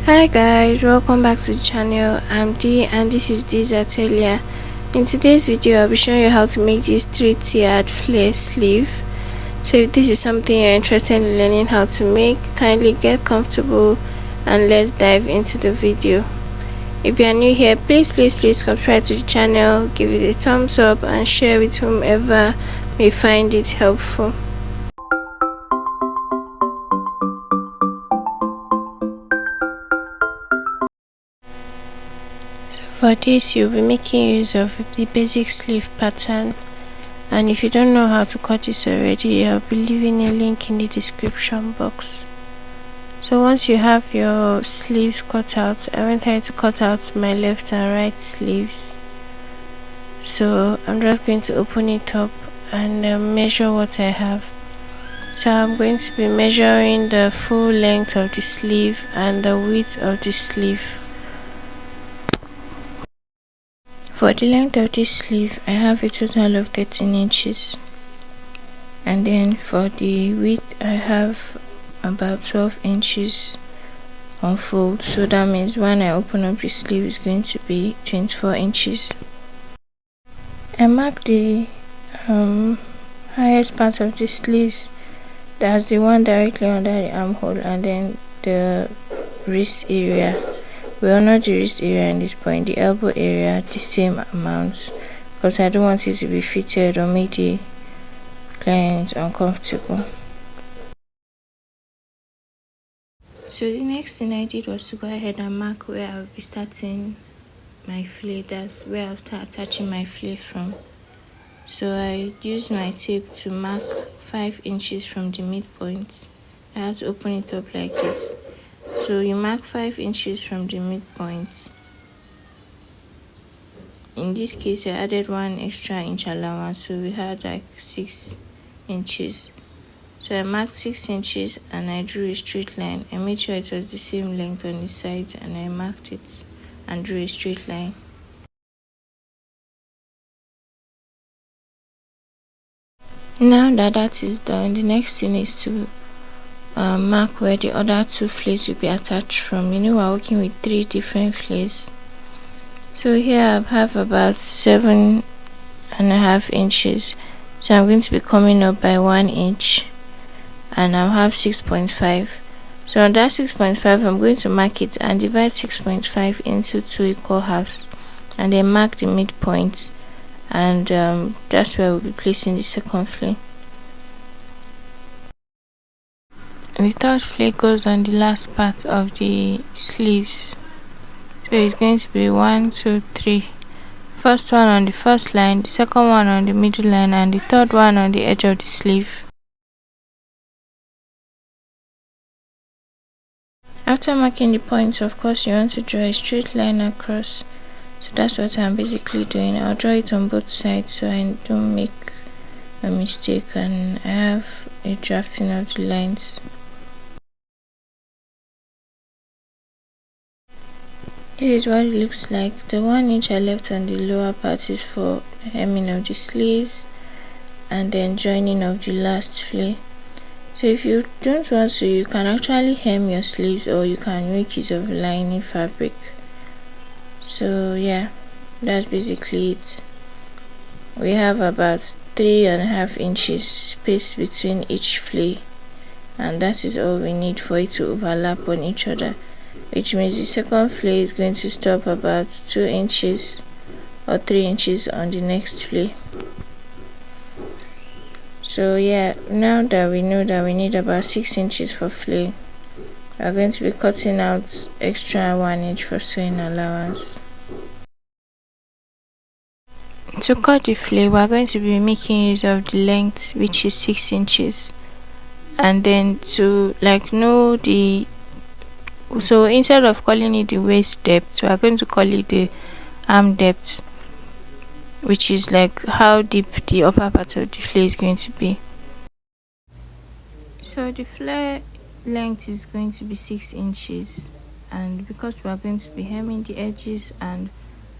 Hi guys, welcome back to the channel. I'm Dee and this is Dee's Atelier. In today's video, I'll be showing you how to make this 3-tiered flare sleeve. So if this is something you're interested in learning how to make, kindly get comfortable and let's dive into the video. If you are new here, please subscribe to the channel, give it a thumbs up and share with whomever may find it helpful. For this, you'll be making use of the basic sleeve pattern, and if you don't know how to cut this already, I'll be leaving a link in the description box. So once you have your sleeves cut out, I went ahead to cut out my left and right sleeves. So I'm just going to open it up and measure what I have. So I'm going to be measuring the full length of the sleeve and the width of the sleeve. For the length of this sleeve, I have a total of 13 inches, and then for the width, I have about 12 inches on fold. So that means when I open up the sleeve, it's going to be 24 inches. I mark the highest part of the sleeves, that's the one directly under the armhole, and then the wrist area. We honor the wrist area in this point, the elbow area the same amount, because I don't want it to be fitted or make the client uncomfortable. So the next thing I did was to go ahead and mark where I'll be starting my flare. That's where I'll start attaching my flare from. So I used my tape to mark 5 inches from the midpoint. I had to open it up like this. So you mark 5 inches from the midpoint. In this case, I added 1 extra inch allowance, so we had like 6 inches. So I marked 6 inches and I drew a straight line. I made sure it was the same length on the sides and I marked it and drew a straight line. Now that is done, the next thing is to mark where the other 2 flares will be attached from. We're working with 3 different flares. So here I have about 7.5 inches. So I'm going to be coming up by 1 inch, and I'll have 6.5. So on that 6.5, I'm going to mark it and divide 6.5 into 2 equal halves, and then mark the midpoint, and that's where we'll be placing the second flare. The third flare goes on the last part of the sleeves. So it's going to be 1, 2, 3. First one on the first line, the second one on the middle line, and the third one on the edge of the sleeve. After marking the points, of course, you want to draw a straight line across. So that's what I'm basically doing. I'll draw it on both sides so I don't make a mistake and I have a drafting of the lines. This is what it looks like. The 1 inch I left on the lower part is for hemming of the sleeves and then joining of the last flare. So if you don't want to, you can actually hem your sleeves or you can make use of lining fabric. So yeah, that's basically it. We have about 3.5 inches space between each flare, and that is all we need for it to overlap on each other, which means the second flare is going to stop about 2 inches or 3 inches on the next flare. So yeah, now that we know that we need about 6 inches for flare, we are going to be cutting out extra 1 inch for sewing allowance. To cut the flare, we are going to be making use of the length, which is 6 inches, and then to know the, so instead of calling it the waist depth, we are going to call it the arm depth, which is like how deep the upper part of the flare is going to be. So the flare length is going to be 6 inches, and because we are going to be hemming the edges and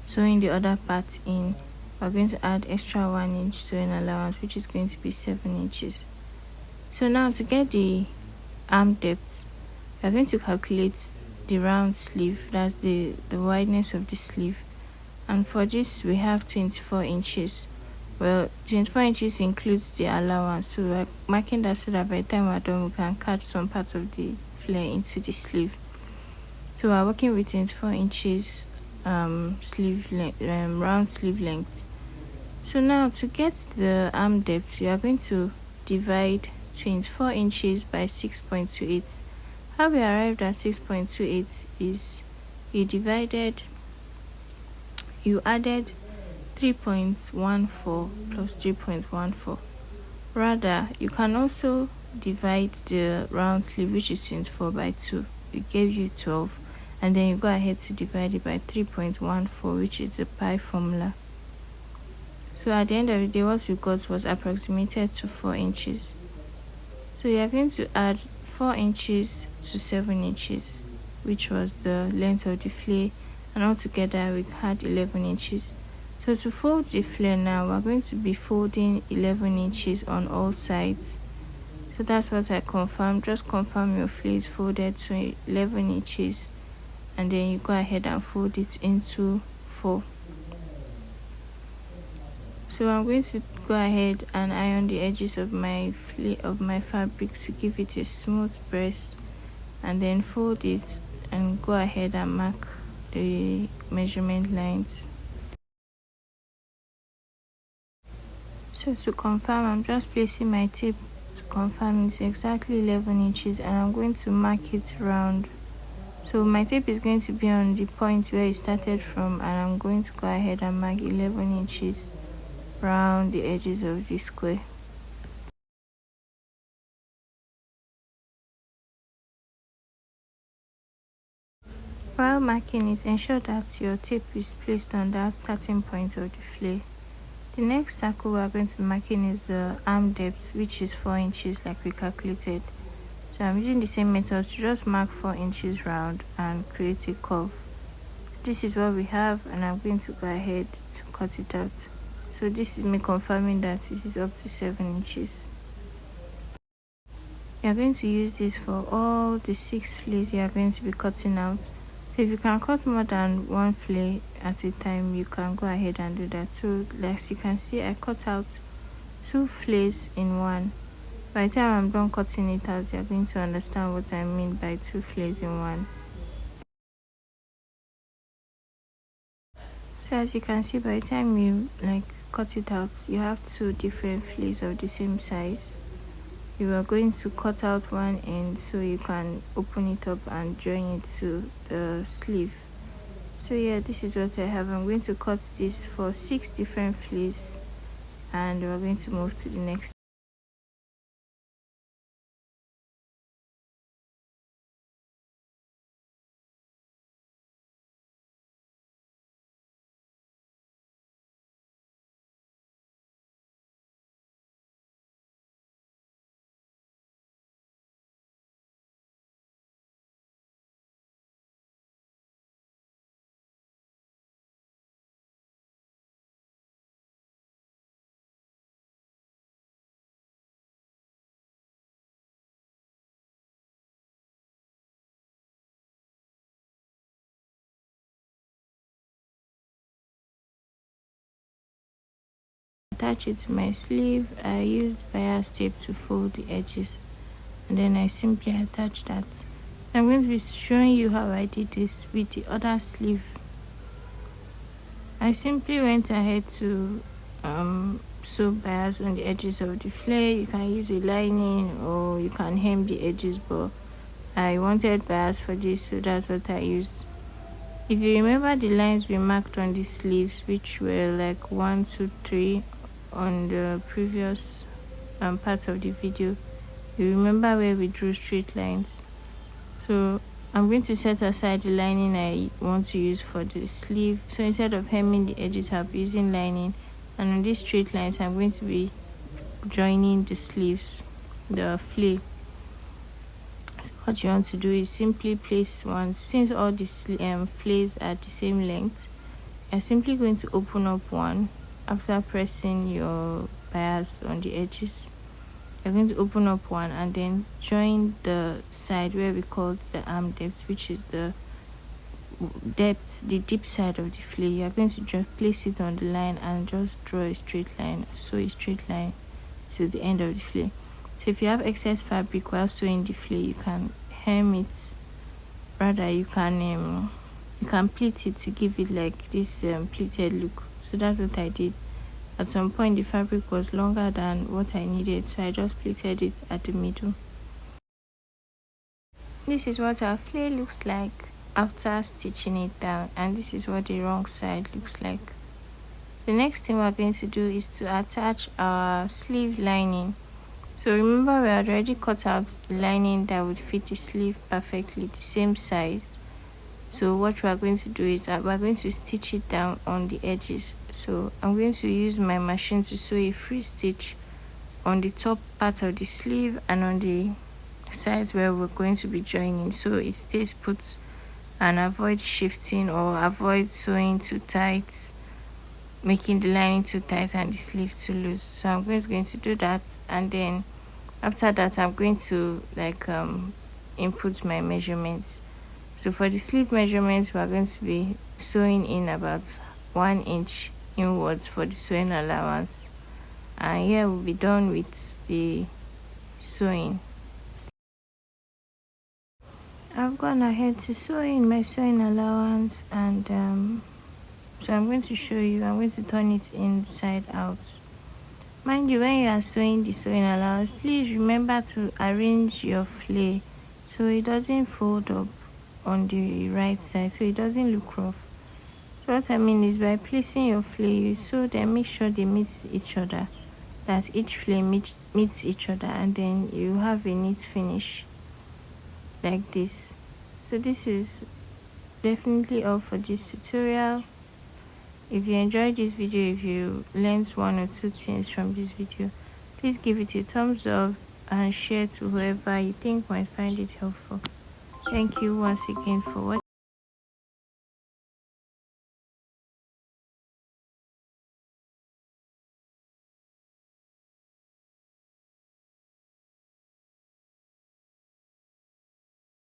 sewing the other part in, we're going to add extra 1 inch sewing allowance, which is going to be 7 inches. So now to get the arm depth, we're going to calculate the round sleeve, that's the wideness of the sleeve. And for this we have 24 inches. Well, 24 inches includes the allowance, so we're marking that so that by the time we're done we can cut some parts of the flare into the sleeve. So we're working with 24 inches sleeve length, round sleeve length. So now to get the arm depth, you are going to divide 24 inches by 6.28. How we arrived at 6.28 is you added 3.14 plus 3.14. Rather, you can also divide the round sleeve, which is 24, by 2. It gave you 12. And then you go ahead to divide it by 3.14, which is the pi formula. So at the end of the day, what we got was approximated to 4 inches. So you are going to add 4 inches to 7 inches, which was the length of the flare, and altogether we had 11 inches. So to fold the flare now, we're going to be folding 11 inches on all sides. So that's what I confirmed. Just confirm your flare is folded to 11 inches, and then you go ahead and fold it into 4. So I'm going to go ahead and iron the edges of my fabric to give it a smooth press, and then fold it and go ahead and mark the measurement lines. So to confirm, I'm just placing my tape to confirm it's exactly 11 inches, and I'm going to mark it round. So my tape is going to be on the point where it started from, and I'm going to go ahead and mark 11 inches round the edges of the square. While marking it, ensure that your tape is placed on that starting point of the flare. The next circle we are going to be marking is the arm depth, which is 4 inches like we calculated. So I'm using the same method to just mark 4 inches round and create a curve. This is what we have, and I'm going to go ahead to cut it out. So this is me confirming that this is up to 7 inches. You are going to use this for all the 6 flares you are going to be cutting out. So if you can cut more than one flare at a time, you can go ahead and do that. So as you can see, I cut out 2 flares in one. By the time I'm done cutting it out, you're going to understand what I mean by 2 flares in one. So as you can see, by the time you cut it out, you have 2 different flares of the same size. You are going to cut out one end so you can open it up and join it to the sleeve. So yeah, this is what I have. I'm going to cut this for 6 different flares, and we're going to move to the next. Attach it to my sleeve. I used bias tape to fold the edges, and then I simply attach that. I'm going to be showing you how I did this with the other sleeve. I simply went ahead to sew bias on the edges of the flare. You can use a lining or you can hem the edges, but I wanted bias for this, so that's what I used. If you remember the lines we marked on the sleeves, which were like 1, 2, 3 on the previous parts of the video, you remember where we drew straight lines. So I'm going to set aside the lining I want to use for the sleeve. So instead of hemming the edges, I'll be using lining, and on these straight lines I'm going to be joining the sleeves, the flare. So what you want to do is simply place one. Since all the flares are the same length, you're simply going to open up one after pressing your bias on the edges, you're going to open up one and then join the side where we call the arm depth, which is the deep side of the fillet. You're going to just place it on the line and just draw a straight line, sew a straight line to the end of the fillet. So if you have excess fabric while sewing the fillet, you can hem it, rather you can pleat it to give it like this pleated look. So that's what I did. At some point the fabric was longer than what I needed, so I just pleated it at the middle. This is what our fillet looks like after stitching it down, and this is what the wrong side looks like. The next thing we're going to do is to attach our sleeve lining. So remember, we had already cut out the lining that would fit the sleeve perfectly, the same size. So what we are going to do is that we're going to stitch it down on the edges. So I'm going to use my machine to sew a free stitch on the top part of the sleeve and on the sides where we're going to be joining, so it stays put and avoid shifting or avoid sewing too tight, making the lining too tight and the sleeve too loose. So I'm going to do that, and then after that I'm going to input my measurements. So for the sleeve measurements, we're going to be sewing in about 1 inch inwards for the sewing allowance, and here we'll be done with the sewing. I've gone ahead to sew in my sewing allowance, and so I'm going to show you. I'm going to turn it inside out. Mind you, when you are sewing the sewing allowance, please remember to arrange your fillet so it doesn't fold up on the right side, so it doesn't look rough. So what I mean is, by placing your fillet, you sew them, make sure they meet each other, that each fillet meets each other, and then you have a neat finish like this. So this is definitely all for this tutorial. If you enjoyed this video, if you learned 1 or 2 things from this video, please give it a thumbs up and share to whoever you think might find it helpful. Thank you once again for watching.